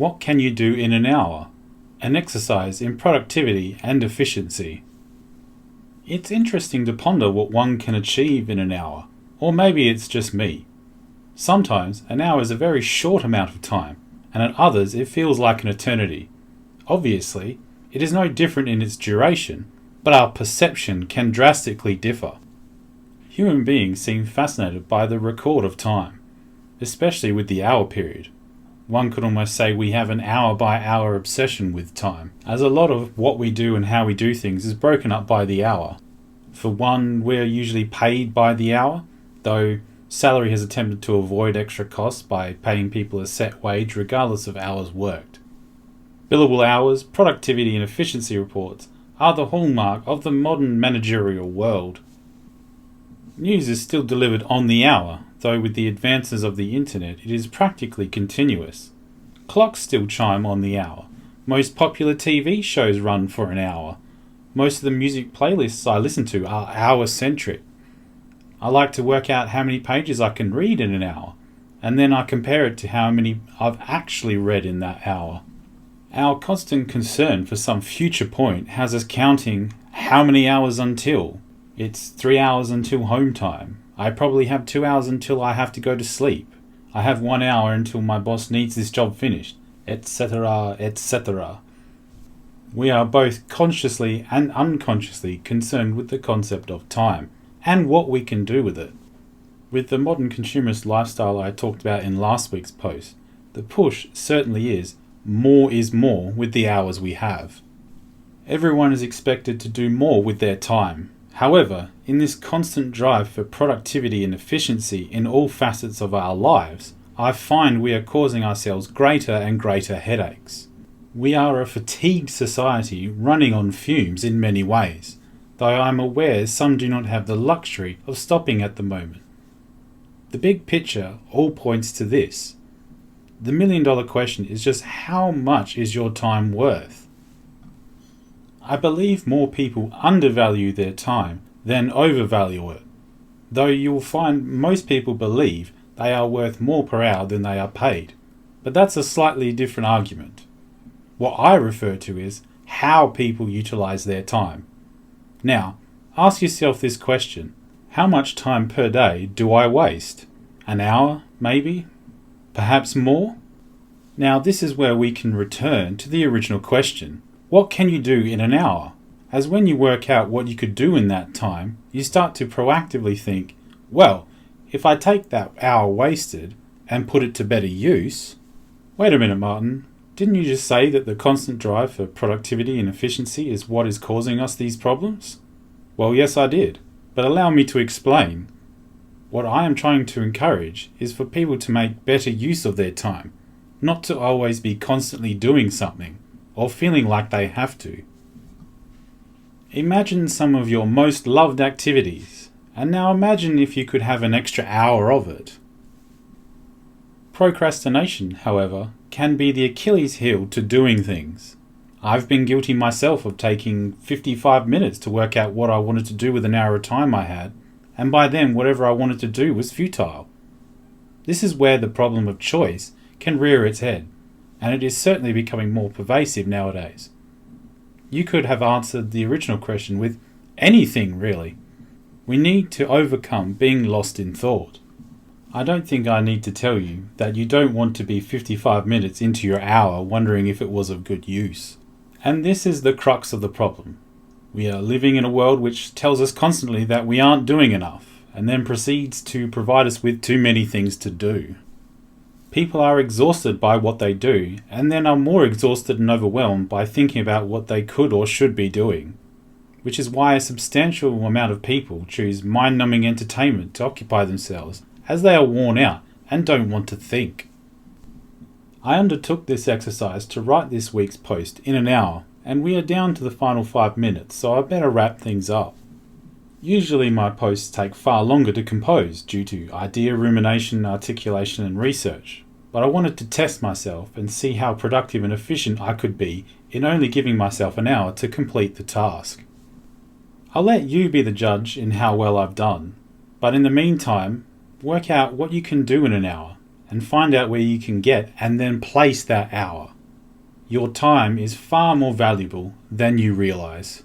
What can you do in an hour? An exercise in productivity and efficiency. It's interesting to ponder what one can achieve in an hour, or maybe it's just me. Sometimes an hour is a very short amount of time, and at others it feels like an eternity. Obviously, it is no different in its duration, but our perception can drastically differ. Human beings seem fascinated by the record of time, especially with the hour period. One could almost say we have an hour-by-hour obsession with time, as a lot of what we do and how we do things is broken up by the hour. For one, we're usually paid by the hour, though salary has attempted to avoid extra costs by paying people a set wage regardless of hours worked. Billable hours, productivity and efficiency reports are the hallmark of the modern managerial world. News is still delivered on the hour, though with the advances of the internet it is practically continuous. Clocks still chime on the hour. Most popular TV shows run for an hour. Most of the music playlists I listen to are hour-centric. I like to work out how many pages I can read in an hour, and then I compare it to how many I've actually read in that hour. Our constant concern for some future point has us counting how many hours until. It's 3 hours until home time. I probably have 2 hours until I have to go to sleep. I have 1 hour until my boss needs this job finished, etc., etc. We are both consciously and unconsciously concerned with the concept of time, and what we can do with it. With the modern consumerist lifestyle I talked about in last week's post, the push certainly is more with the hours we have. Everyone is expected to do more with their time. However, in this constant drive for productivity and efficiency in all facets of our lives, I find we are causing ourselves greater and greater headaches. We are a fatigued society running on fumes in many ways, though I am aware some do not have the luxury of stopping at the moment. The big picture all points to this. The million-dollar question is just how much is your time worth? I believe more people undervalue their time than overvalue it, though you will find most people believe they are worth more per hour than they are paid. But that's a slightly different argument. What I refer to is how people utilize their time. Now, ask yourself this question. How much time per day do I waste? An hour, maybe? Perhaps more? Now, this is where we can return to the original question. What can you do in an hour? As when you work out what you could do in that time, you start to proactively think, well, if I take that hour wasted and put it to better use... Wait a minute, Martin. Didn't you just say that the constant drive for productivity and efficiency is what is causing us these problems? Well, yes, I did. But allow me to explain. What I am trying to encourage is for people to make better use of their time, not to always be constantly doing something or feeling like they have to. Imagine some of your most loved activities, and now imagine if you could have an extra hour of it. Procrastination, however, can be the Achilles heel to doing things. I've been guilty myself of taking 55 minutes to work out what I wanted to do with an hour of time I had, and by then whatever I wanted to do was futile. This is where the problem of choice can rear its head, and it is certainly becoming more pervasive nowadays. You could have answered the original question with anything, really. We need to overcome being lost in thought. I don't think I need to tell you that you don't want to be 55 minutes into your hour wondering if it was of good use. And this is the crux of the problem. We are living in a world which tells us constantly that we aren't doing enough, and then proceeds to provide us with too many things to do. People are exhausted by what they do, and then are more exhausted and overwhelmed by thinking about what they could or should be doing, which is why a substantial amount of people choose mind-numbing entertainment to occupy themselves, as they are worn out and don't want to think. I undertook this exercise to write this week's post in an hour, and we are down to the final 5 minutes, so I better wrap things up. Usually my posts take far longer to compose due to idea rumination, articulation and research, but I wanted to test myself and see how productive and efficient I could be in only giving myself an hour to complete the task. I'll let you be the judge in how well I've done, but in the meantime, work out what you can do in an hour and find out where you can get and then place that hour. Your time is far more valuable than you realize.